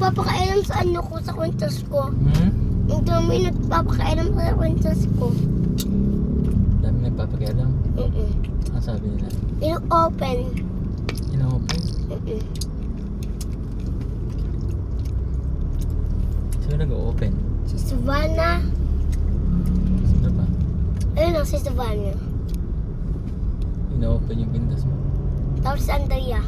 nagpapakailan sa ano ko, sa kwintas ko. Yung dami nagpapakailan sa kwintas ko. Dami nagpapakialam. Ang sabi nila? Ino-open. Ino-open? Sino nag-o-open? Si Savannah. Sino pa? Ayun lang, si Savannah. Ino-open yung pintas mo. Tapos si Andrea.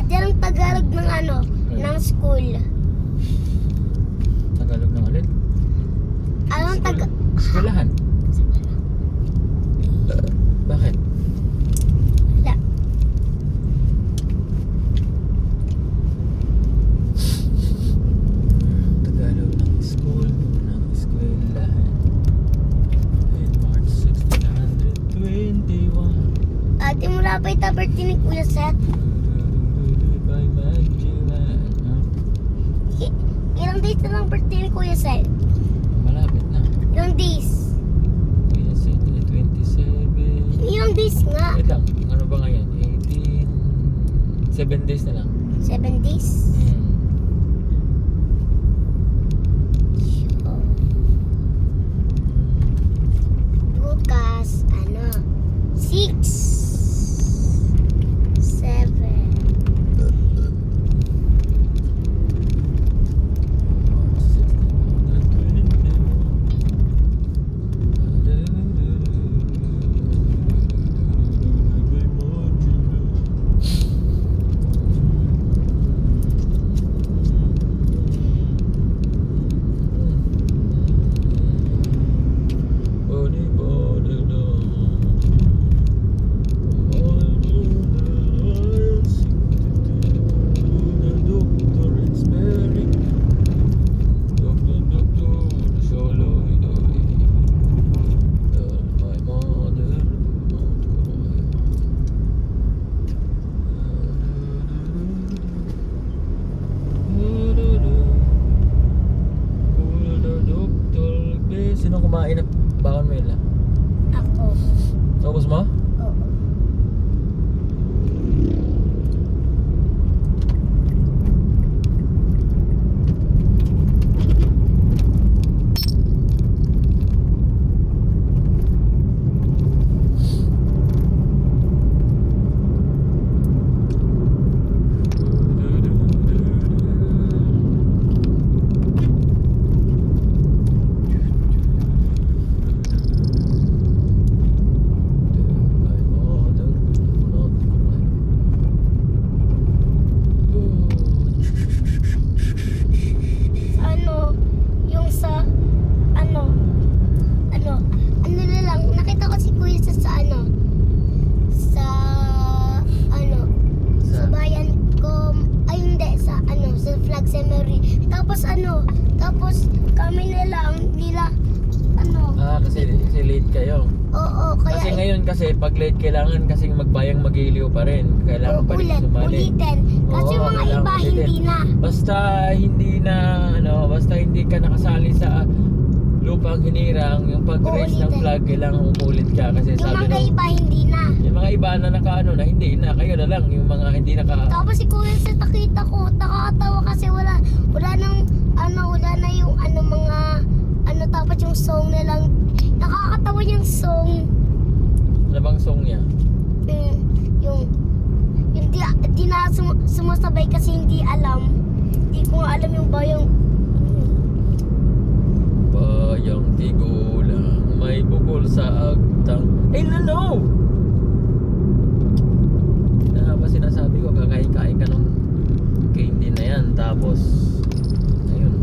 Dati anong Tagalog ng ano, ng school? Tagalog ng alin? Anong Skulahan? Bakit? Wala. Tagalog ng school, ng eskwelahan. In March 1621. Ate mula pa itaperti ni Kuya Seth. By Magdalene. Ilang days na lang birthday ni Kuya Seth? Malapit na. Ilang days? Kuya said 27. Ilang days nga? Wait lang, ano ba ngayon? 18. 7 days na lang. 7 days? Bukas, 6 7 Sino kumain ng bakon mo yun? Ako. Tapos mo? Oo. kami nila, ano, Kasi late kayo. oo, kaya Kasi ngayon kasi pag late kailangan kasing magbayang magiliw pa rin. Kailangan pa rin sumali. ulitin. Kasi Oo, mga kailangan iba ulitin. hindi na. Basta hindi ka nakasali sa lupang hinirang, yung pag-raise ng Uulitin. flag kailangan umulit ka kasi Yung sabi mga nung iba hindi na. yung mga iba na na hindi na, kayo na lang yung mga hindi Tapos si Kuya sa nakita ko, nakakatawa kasi wala na yung mga, tapos yung song na lang, nakakatawa yung song, ano bang song niya? yung di na sumasabay kasi hindi alam. Hindi ko nga alam yung bayang, Bayang tigulang may bukol sa agtang. No! Na nga ba sinasabi ko, kakain-kain ka nung candy na yan. Tapos, ayun.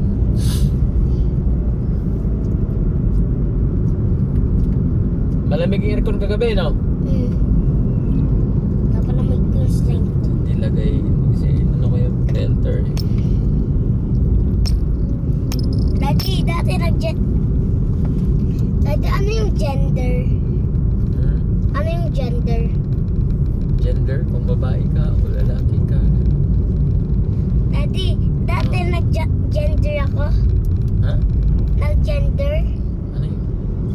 Malamig yung aircon kagabi, no? dapat na may constraint. Nilagay, kasi ano ko yung filter. Dati ano yung gender? Hmm? Ano yung gender? Gender, kung babae ka o lalaki ka. Dati nag-gender ako. Ha? Nag-gender. Ano yun?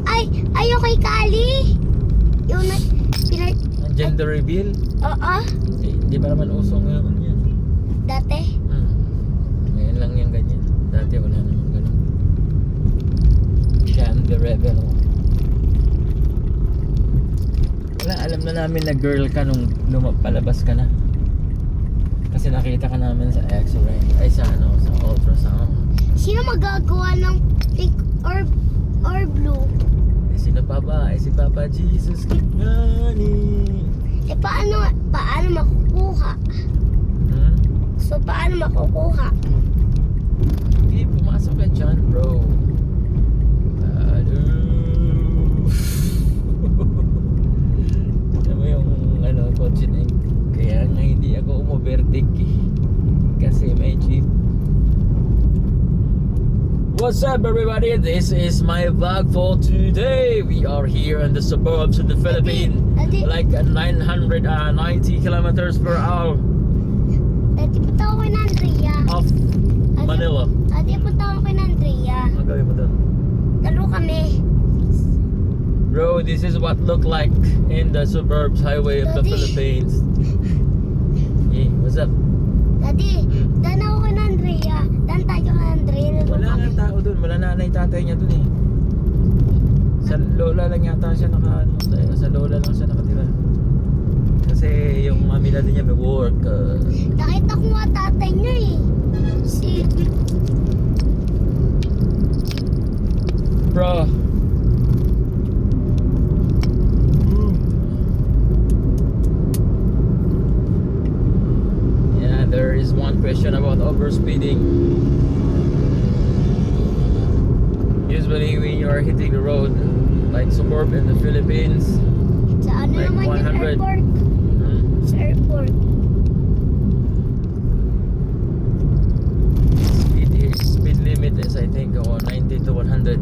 Ay, okay, Kali. Yung Ang gender reveal? oo, Hindi pa naman usong ngayon yan. dati. Ngayon lang yung ganyan. Dati wala naman ganun. Gender reveal. Wala, alam na namin na girl ka nung palabas ka na. Kasi nakita ka namin sa x-ray. Ay sa ultrasound. Sino magagawa ng pink or blue? Sino pa ba? Si Papa Jesus Kingani. Paano makukuha? So, paano makukuha? Hindi, pumasok ka dyan, bro. Alam mo yung kotse na yun. Kaya nga hindi ako umovertake kasi may jeep. What's up everybody? This is my vlog for today. We are here in the suburbs of the Philippines. Like 990 kilometers per hour Dati punta ako kay Andrea. of Manila. Dati punta ako kay Andrea. Ang gawin mo doon? Dalo kami. Bro, this is what look like in the suburbs highway of the Daddy. Philippines. Hey, what's up? Dati, dan ako kay Andrea. Dan tayo kay Andrea. Dalo Wala kami. nga tao doon, wala nanay tatay niya doon eh. Sa lola lang yata siya sa lola lang siya nakatira. Kasi yung mami na din niya may work. Nakita ko nga tatay niya eh. Si... Bro. Yeah, there is one question about overspeeding. Usually when you are hitting the road like suburb in the Philippines, Sa ano like naman yung 100. airport? Sa airport. Speed limit is I think 90 to 100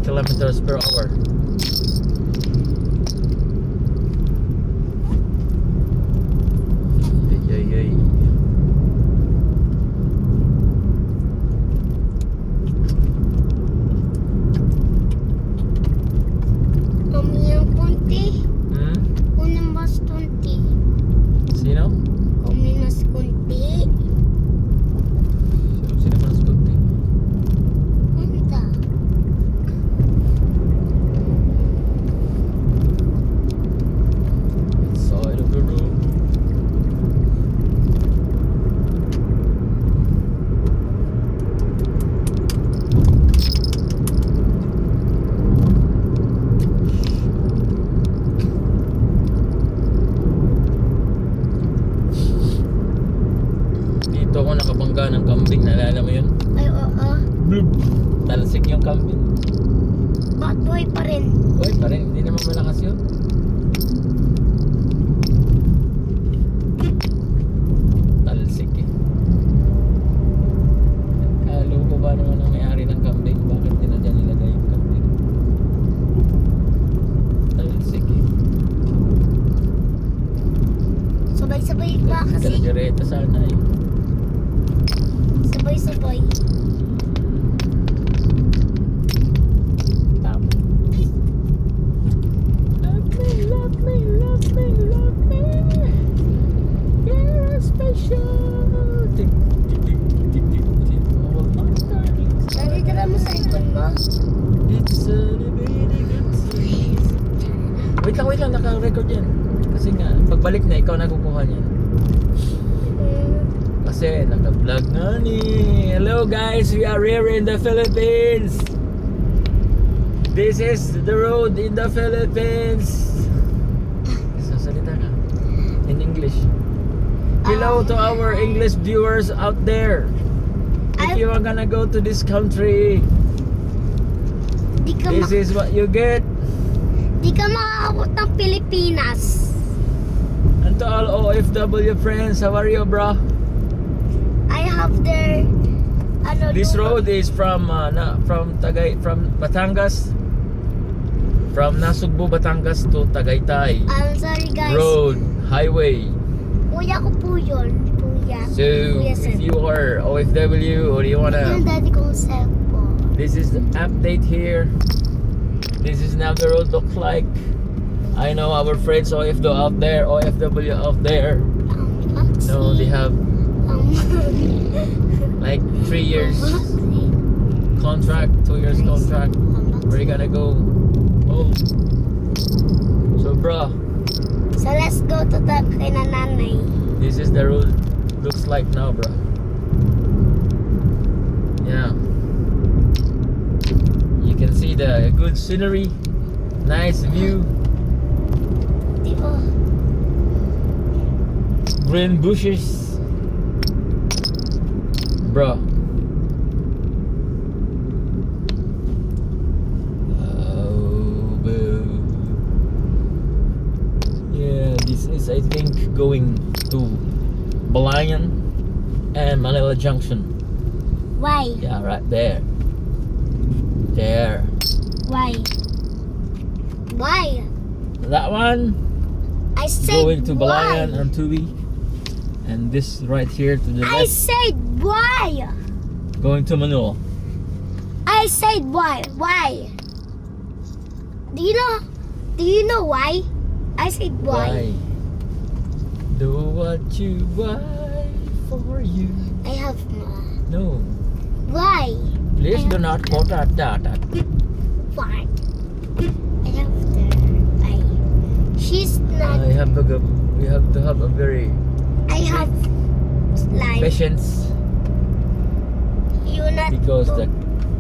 kilometers per hour. Ay. Kumiyang kunti. Unang mas kunti. Sino? Kuminas kunti. Sino pa nasabot eh? Punta. Side of the road. Dito ako nakabangga ng kambing, naalala mo yun? Ay, oo. Bloop! Talsik yung kambing. Bakit buhay pa rin? Uy, pa rin, hindi naman malakas yun. Talsik eh. Kalo ko ba naman ang may-ari ng Wala mo cellphone mo? It's a wait lang, naka-record yan. Kasi nga, pagbalik na, ikaw nakukuha niyan. Kasi naka-vlog na ni. Hello guys, we are here in the Philippines. This is the road in the Philippines. Sasalita ka in English. Hello to our English viewers out there. If you are gonna go to this country, Di ka, this is what you get. di ka makakabot ng Pilipinas. And to all OFW friends, how are you, bro? I have their This road is from Batangas, from Nasugbu, Batangas to Tagaytay I'm sorry guys. road highway. Kuya ko po yun. Kuya. So Kuya if Seb. you are OFW or you Yung wanna, daddy kong cellphone. this is the update here. This is now the road looks like. I know our friends OFW out there, No, they have like 3 years contract, 2 years contract. Where you gonna go? Oh, so bro, So let's go to the kay nanay. this is the road looks like now, bro. Yeah, you can see the good scenery, nice view, Di ba? green bushes, bro. Oh, boo. Yeah, this is I think going to Balayan and Manila Junction. Why? Yeah, right there. There. Why? Why? That one I said going to Balayan why? and Tubi. And this right here to the I left said why? going to Manila. I said why? Why? Do you know why? I said why? Do what you want for you. I have No. why? Please do not quote that. Why? I have the why. She's not. I have to go. We have to have a very I have life. patience You not because the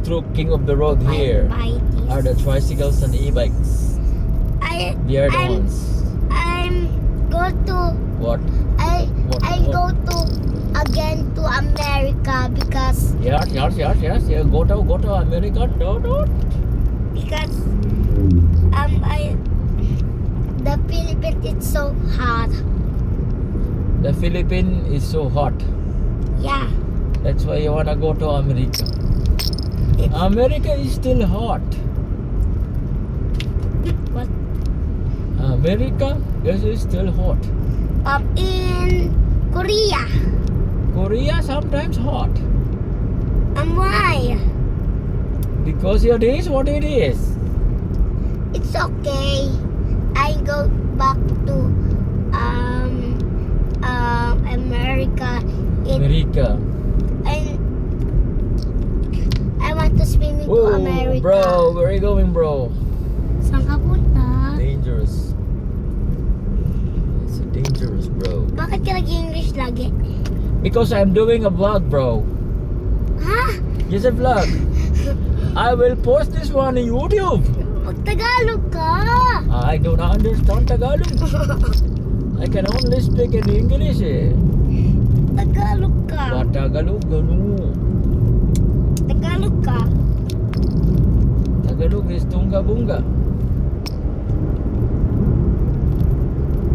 true king of the road here are the tricycles and e-bikes. They are the ones. I'm go to What? I What? go to again to America because Yes. Yeah, go to America. No. because the Philippines is so hot. The Philippines is so hot. Yeah. That's why you wanna go to America. America is still hot. What? America is still hot. In Korea. Korea sometimes hot. Why? Because it is what it is. It's okay. I go back to America. America. And I want to swimming to Whoa, America. bro, where are you going, bro? Saan ka punta? Dangerous. It's dangerous, bro. Bakit ka nag-English lagi? Because I'm doing a vlog, bro. Ha? Yes, a vlog. I will post this one on YouTube. Mag-Tagalog ka! I do not understand Tagalog. I can only speak in English. Tagalog ka! What Tagalog? Gano? Tagalog ka! Tagalog is Tunga Bunga.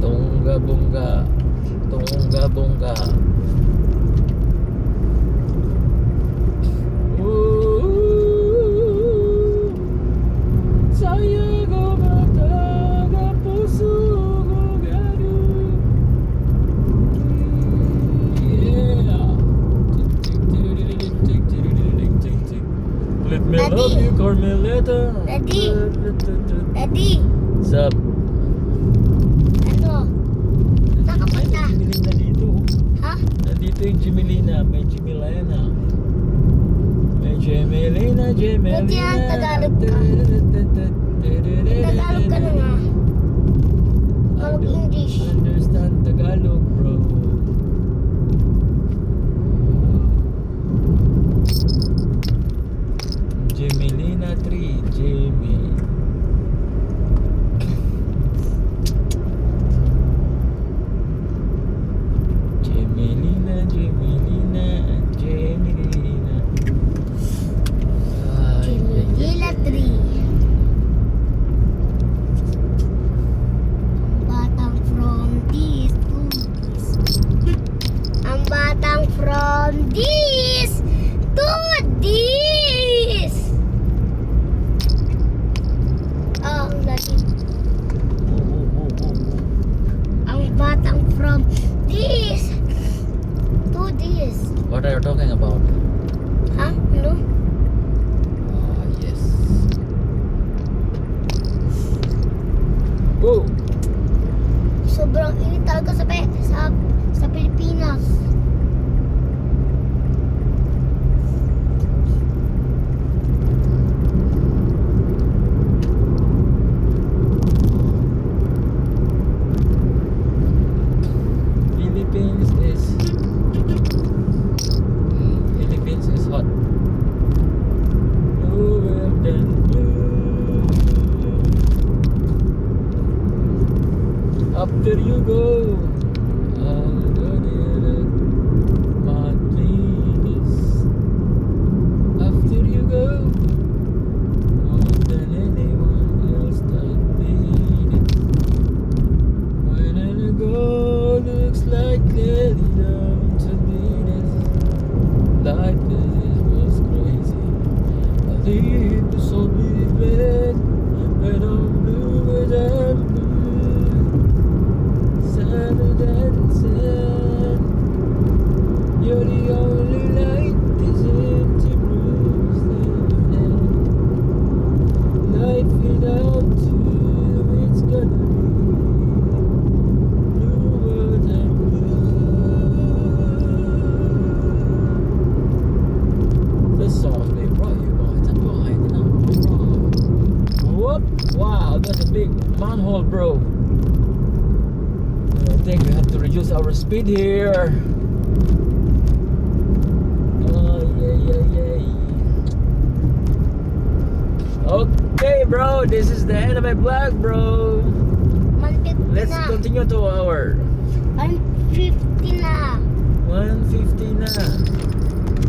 Tunga Bunga. Tunga Bunga. Saya gumataga puso ko gano'n. Yeah. Let me Daddy. love you, Carmelita. Daddy. Daddy! What's up? Ano? Saan ka Ay, punta? may Jimelina dito. Ha? Nandito yung Jimelina. May Jimelina. May Jimelina Jemelina. Buti yan, Tagalog ka. Tagalog ka na nga. I Mag don't English. understand Tagalog, bro. Jemelina 3, Jemmy. Jemelina, Jemelina, Jemelina. Ay, Jemelina 3. Ang batang from this to this. Ang lagi. Ang batang from this to this. What are you talking about? Ha? Ano? Ah, yes. Whoa! Sobrang init talaga sa Pilipinas. Philippines is hot. Bluer than blue. After you go, I'll go there my dreams. After you go, more than anyone else that made it. When I go, looks like Lily down to Venus. Life was crazy. I leave the soul red, red on blue and blue. Sadder than sand. You're the only light this empty room's end. Life without you, it's gonna be bluer than blue. This song's being brought to you by Tanduay. Whoop! Wow, that's a big manhole, bro. I think we have to reduce our speed here. Oh, yeah. Okay, bro, this is the end of my vlog, bro. 150 Let's na. continue to our 150 na. 150 na.